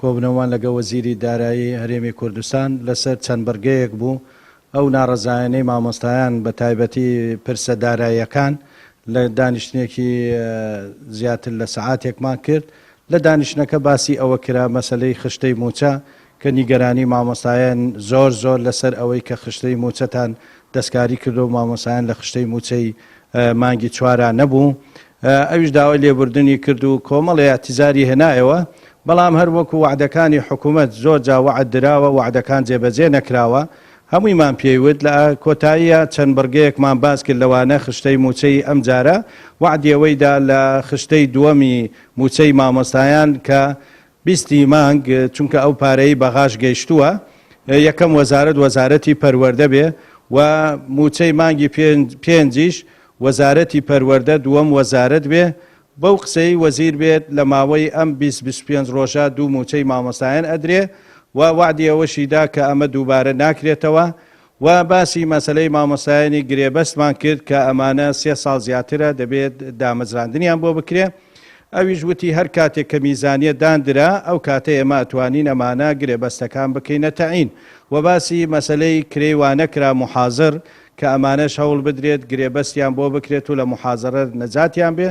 کۆبنەوەمان لەگە وەزیری دارایی هەرێمی کوردستان لەسەر چەند بەرگەیەک بوو ئەو ناڕەزایەنەی مامۆستایان بە تایبەتی پرسە داراییەکان لە دانیشتێکی زیاتر لە سەعاتێکمان کرد لە دانیشتەکە باسی ئەوە کرا مەسلەی خشتەی موچە کە نیگەرانی مامۆستایان زۆر لەسەر ئەوەی کە خشتەی موچەتان دەستکاری کردو و مامۆستایان لە خشتەی موچەی مانگی چوارە نەبوو ئەویش داوای لێبوردنی کرد و کۆمەڵی ئەتیزاری هێنایەوە بەڵام هەر وەکو وعدەکانی حکوومەت زۆر جا وعد دراوە وعدەکان جێبەجێ نەکراوە هەموویمان پێیوت لە کۆتاییە چەند بەرگەیەکمان باس کرد لەوانە خشتەی موچەی ئەم جارە وعدیەوەیدا لە خشتەی دووەمی موچەی مامۆستایان کە 20 مانگ چونکە ئەو پارەی بەغاش گەیشتووە یەکەم وەزارەتی پەروەردە بێ و موچەی مانگی پێنجیش وەزارەتی پەروەردە دووەم وەزارەت بێ بەو قسەی وەزیر بێت لە ماوەی ئەم 20-25 ڕۆژە دوو موچەی مامۆستایان ئەدرێ و وعدی ئەوەشیدا کە ئەمە دووبارە ناکرێتەوە و باسی مەسلەی مامۆستایانی گرێبەستمان کرد کە ئەمانە 3 ساڵ زیاترە دەبێت دامەزراندنیان بۆ بکرێ ئەویش وتی هەر کاتێک کە میزانیە دانرا ئەو کاتە ئێمە ئەتوانین ئەمانە گرێبەستەکان بکەینە تەعین و باسی مەسلەی کرێوانەکرا محازر کە ئەمانەش هەوڵ بدرێت گرێبەستیان بۆ بکرێت و لە محازەرە نەجاتیان بێ